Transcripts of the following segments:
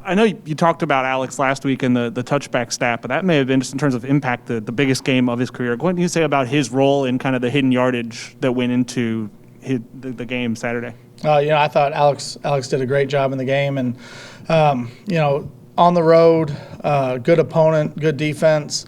I know you talked about Alex last week and the touchback stat, but that may have been, just in terms of impact, the biggest game of his career. What do you say about his role in kind of the hidden yardage that went into the game Saturday? I thought Alex did a great job in the game, and on the road, good opponent, good defense.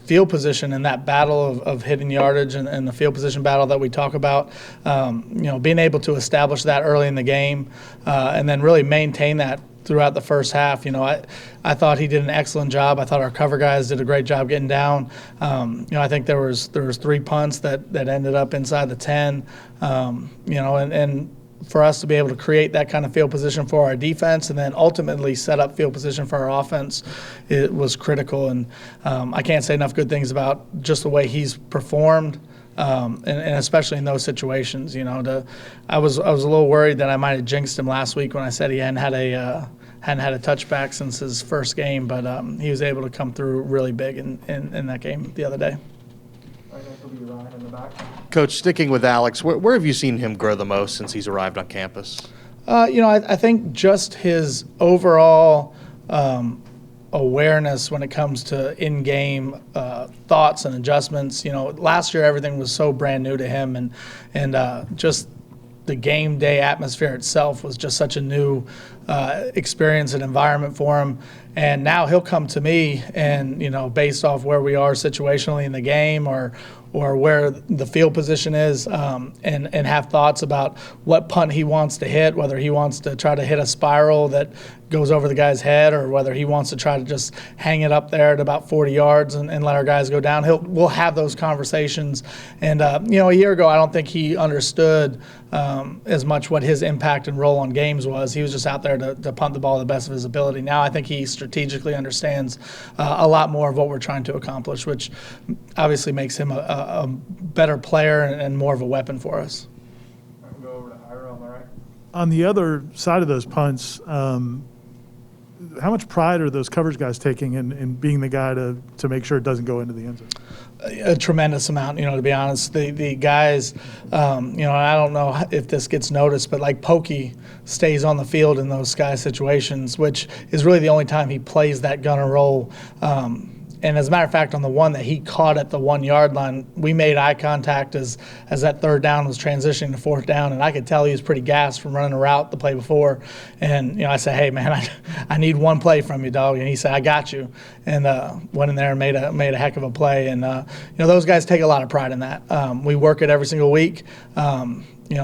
Field position in that battle of hidden yardage and the field position battle that we talk about, being able to establish that early in the game and then really maintain that throughout the first half. I thought he did an excellent job. I thought our cover guys did a great job getting down. I think there was 3 punts that ended up inside the 10, and for us to be able to create that kind of field position for our defense and then ultimately set up field position for our offense, it was critical. And I can't say enough good things about just the way he's performed, and especially in those situations. I was a little worried that I might have jinxed him last week when I said he hadn't had a touchback since his first game, but he was able to come through really big in that game the other day. Coach, sticking with Alex, where have you seen him grow the most since he's arrived on campus? I think just his overall awareness when it comes to in-game thoughts and adjustments. Last year everything was so brand new to him, and just the game day atmosphere itself was just such a new experience and environment for him. And now he'll come to me and, based off where we are situationally in the game or where the field position is, and have thoughts about what punt he wants to hit, whether he wants to try to hit a spiral that goes over the guy's head or whether he wants to try to just hang it up there at about 40 yards and let our guys go down. We'll have those conversations. And, a year ago, I don't think he understood as much what his impact and role on games was. He was just out there to punt the ball to the best of his ability. Now I think he strategically understands a lot more of what we're trying to accomplish, which obviously makes him a better player and more of a weapon for us. Go over to Ira on the right. On the other side of those punts, how much pride are those coverage guys taking in being the guy to make sure it doesn't go into the end zone? A tremendous amount, to be honest. The guys, I don't know if this gets noticed, but like Pokey stays on the field in those sky situations, which is really the only time he plays that gunner role. And as a matter of fact, on the one that he caught at the 1 yard line, we made eye contact as that third down was transitioning to fourth down, and I could tell he was pretty gassed from running a route the play before. And I said, "Hey man, I need one play from you, dog." And he said, "I got you," and went in there and made a heck of a play. And those guys take a lot of pride in that. We work it every single week.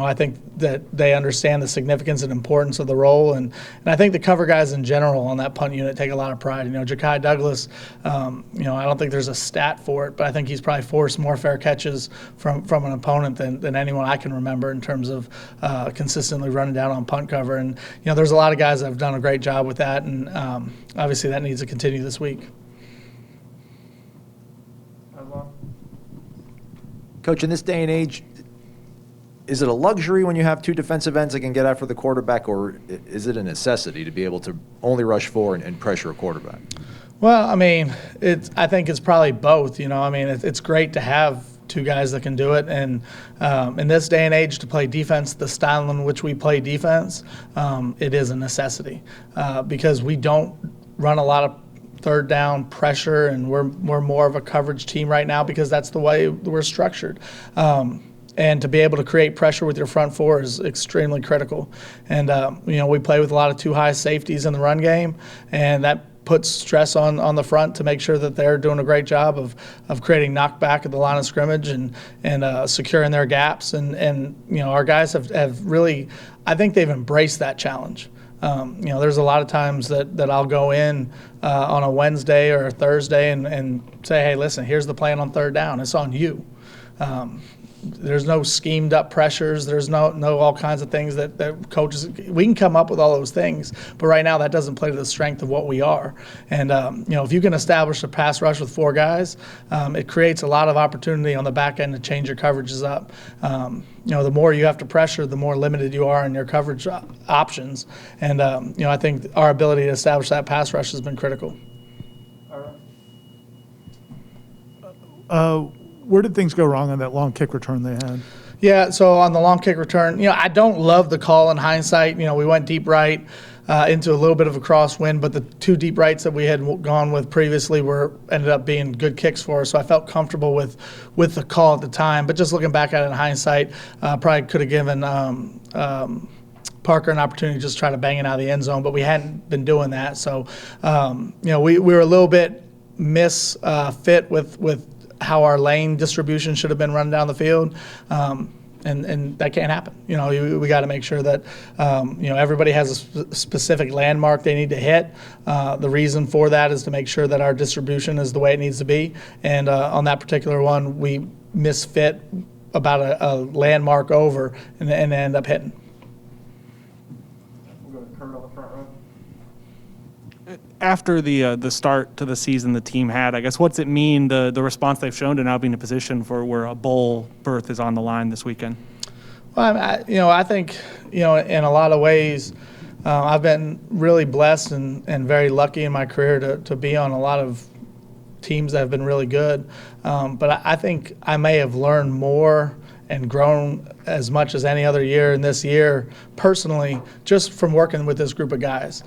I think that they understand the significance and importance of the role, and I think the cover guys in general on that punt unit take a lot of pride. Ja'Kai Douglas, I don't think there's a stat for it, but I think he's probably forced more fair catches from an opponent than anyone I can remember in terms of consistently running down on punt cover. And there's a lot of guys that have done a great job with that, and obviously that needs to continue this week. Coach, in this day and age, is it a luxury when you have 2 defensive ends that can get after the quarterback, or is it a necessity to be able to only rush 4 and pressure a quarterback? Well, I think it's probably both. It's great to have 2 guys that can do it, and in this day and age, to play defense the style in which we play defense, it is a necessity because we don't run a lot of third down pressure, and we're more of a coverage team right now because that's the way we're structured. And to be able to create pressure with your front 4 is extremely critical. And, we play with a lot of 2 high safeties in the run game, and that puts stress on the front to make sure that they're doing a great job of creating knockback at the line of scrimmage and securing their gaps. And our guys have really, I think they've embraced that challenge. There's a lot of times that I'll go in on a Wednesday or a Thursday and say, "Hey, listen, here's the plan on third down. It's on you." There's no schemed up pressures. There's no all kinds of things that coaches, we can come up with all those things, but right now that doesn't play to the strength of what we are. And, if you can establish a pass rush with 4 guys, it creates a lot of opportunity on the back end to change your coverages up. The more you have to pressure, the more limited you are in your coverage options. And, I think our ability to establish that pass rush has been critical. Where did things go wrong on that long kick return they had? Yeah, so on the long kick return, I don't love the call in hindsight. We went deep right. into a little bit of a crosswind, but the two deep rights that we had gone with previously ended up being good kicks for us. So I felt comfortable with the call at the time. But just looking back at it in hindsight, probably could have given Parker an opportunity to just try to bang it out of the end zone, but we hadn't been doing that. So, we were a little bit misfit with how our lane distribution should have been run down the field. And that can't happen. We got to make sure that, everybody has a specific landmark they need to hit. The reason for that is to make sure that our distribution is the way it needs to be. And on that particular one, we misfit about a landmark over and end up hitting. We'll go to Kurt on the front row. After the start to the season the team had, I guess, what's it mean, the response they've shown to now being in a position for where a bowl berth is on the line this weekend? Well, I think, in a lot of ways, I've been really blessed and very lucky in my career to be on a lot of teams that have been really good. But I think I may have learned more and grown as much as any other year in this year personally, just from working with this group of guys,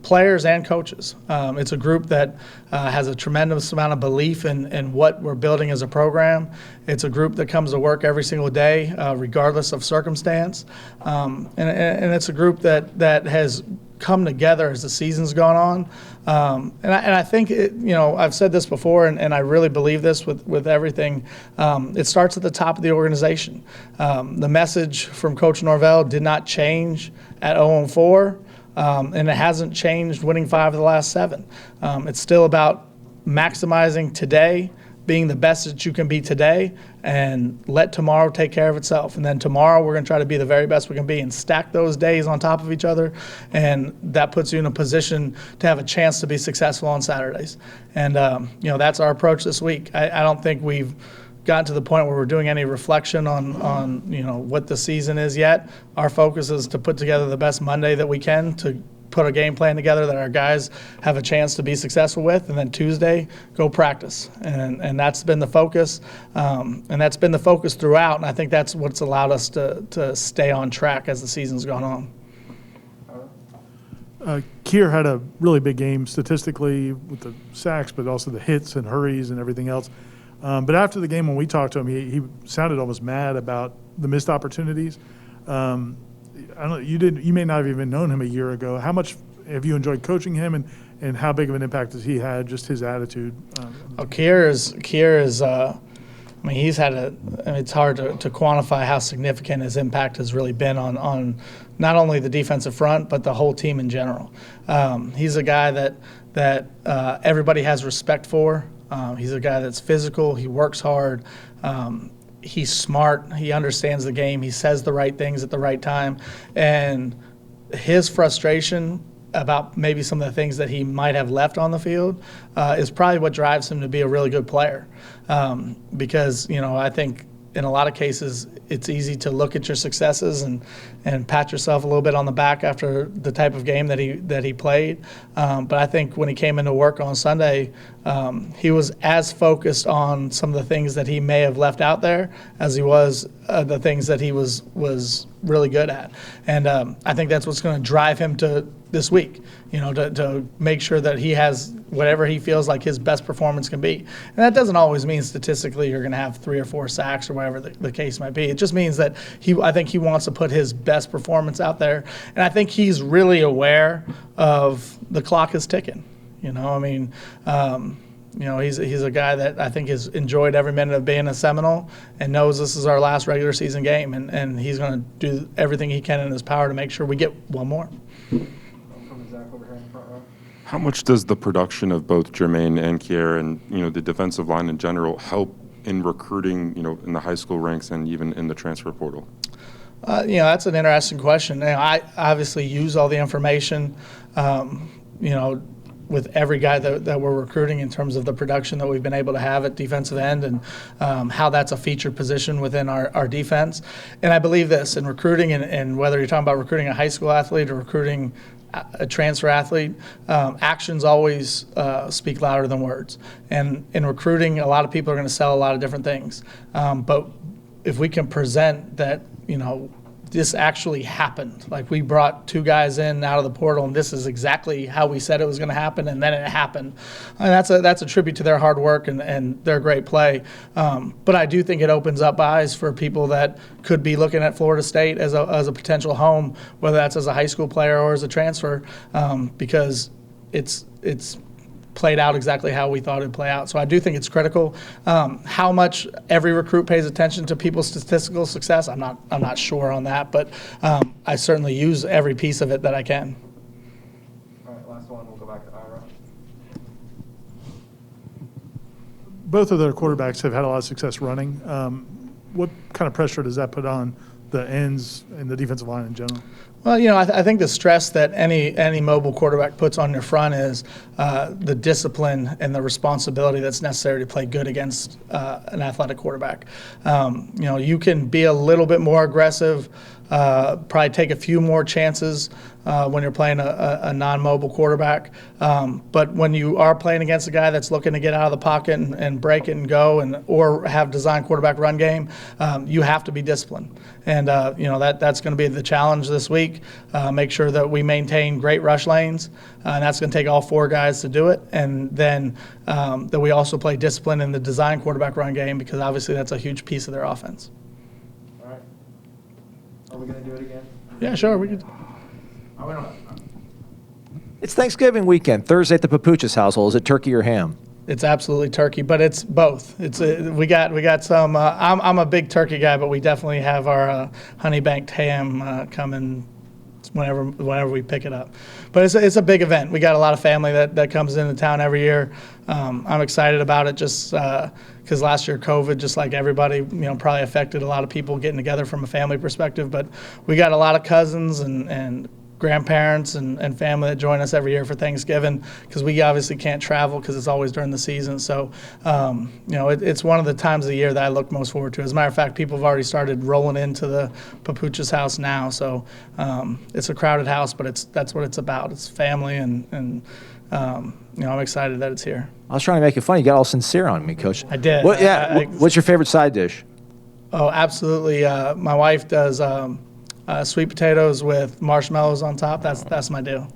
players and coaches. It's a group that has a tremendous amount of belief in what we're building as a program. It's a group that comes to work every single day, regardless of circumstance. And it's a group that has come together as the season's gone on. And I think, I've said this before, and I really believe this with everything. It starts at the top of the organization. The message from Coach Norvell did not change at 0-4, and it hasn't changed winning 5 of the last 7. It's still about maximizing today, being the best that you can be today, and let tomorrow take care of itself. And then tomorrow we're going to try to be the very best we can be and stack those days on top of each other, and that puts you in a position to have a chance to be successful on Saturdays. And that's our approach this week. I don't think we've gotten to the point where we're doing any reflection on what the season is yet. Our focus is to put together the best Monday that we can, to put a game plan together that our guys have a chance to be successful with, and then Tuesday, go practice. And that's been the focus, and that's been the focus throughout, and I think that's what's allowed us to stay on track as the season's gone on. Kier had a really big game statistically with the sacks, but also the hits and hurries and everything else. But after the game, when we talked to him, he sounded almost mad about the missed opportunities. I don't know, you may not have even known him a year ago. How much have you enjoyed coaching him, and how big of an impact has he had, just his attitude? Kier is he's had it's hard to quantify how significant his impact has really been on not only the defensive front, but the whole team in general. He's a guy that everybody has respect for. He's a guy that's physical. He works hard. He's smart. He understands the game. He says the right things at the right time. And his frustration about maybe some of the things that he might have left on the field is probably what drives him to be a really good player. Because, I think in a lot of cases it's easy to look at your successes and pat yourself a little bit on the back after the type of game that he played. But I think when he came into work on Sunday, he was as focused on some of the things that he may have left out there as he was the things that he was really good at. And I think that's what's going to drive him to this week, to make sure that he has whatever he feels like his best performance can be. And that doesn't always mean statistically you're going to have 3 or 4 sacks or whatever the case might be. It just means that I think he wants to put his best performance out there. And I think he's really aware of the clock is ticking. He's a guy that I think has enjoyed every minute of being a Seminole and knows this is our last regular season game, and he's going to do everything he can in his power to make sure we get one more. From Zach over here in the front row. How much does the production of both Jermaine and Kier and the defensive line in general help in recruiting, in the high school ranks and even in the transfer portal? That's an interesting question. I obviously use all the information, with every guy that we're recruiting in terms of the production that we've been able to have at defensive end and how that's a featured position within our defense. And I believe this in recruiting, and whether you're talking about recruiting a high school athlete or recruiting a transfer athlete, actions always speak louder than words. And in recruiting, a lot of people are going to sell a lot of different things. But if we can present that, this actually happened. Like, we brought 2 guys in out of the portal, and this is exactly how we said it was going to happen, and then it happened. And that's a tribute to their hard work and their great play. But I do think it opens up eyes for people that could be looking at Florida State as a potential home, whether that's as a high school player or as a transfer, because it's played out exactly how we thought it'd play out. So I do think it's critical. How much every recruit pays attention to people's statistical success, I'm not sure on that, but I certainly use every piece of it that I can. All right, last one. We'll go back to Ira. Both of their quarterbacks have had a lot of success running. What kind of pressure does that put on the ends and the defensive line in general? Well, I think the stress that any mobile quarterback puts on your front is the discipline and the responsibility that's necessary to play good against an athletic quarterback. You can be a little bit more aggressive, probably take a few more chances when you're playing a non-mobile quarterback. But when you are playing against a guy that's looking to get out of the pocket and break it and go, or have designed quarterback run game, you have to be disciplined. And that's going to be the challenge this week. Make sure that we maintain great rush lanes, and that's going to take all 4 guys to do it. And then that we also play discipline in the design quarterback run game, because obviously that's a huge piece of their offense. All right. Are we going to do it again? Yeah, sure. We could. Oh, we don't have time. It's Thanksgiving weekend, Thursday at the Papuchis household. Is it turkey or ham? It's absolutely turkey, but it's both. We got some. I'm a big turkey guy, but we definitely have our honey banked ham coming whenever we pick it up. But it's a big event. We got a lot of family that comes into town every year. I'm excited about it just because last year COVID, just like everybody, probably affected a lot of people getting together from a family perspective. But we got a lot of cousins and grandparents and family that join us every year for Thanksgiving, because we obviously can't travel because it's always during the season. So, it's one of the times of the year that I look most forward to. As a matter of fact, people have already started rolling into the Papuchis house now. So it's a crowded house, but that's what it's about. It's family, and I'm excited that it's here. I was trying to make it funny. You got all sincere on me, Coach. I did. What's your favorite side dish? Oh, absolutely. My wife does sweet potatoes with marshmallows on top. That's my deal.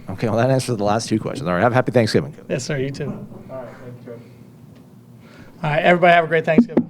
Okay, well, that answers the last 2 questions. All right, have a happy Thanksgiving. Yes, sir. You too. All right, thank you, Coach. All right, everybody have a great Thanksgiving.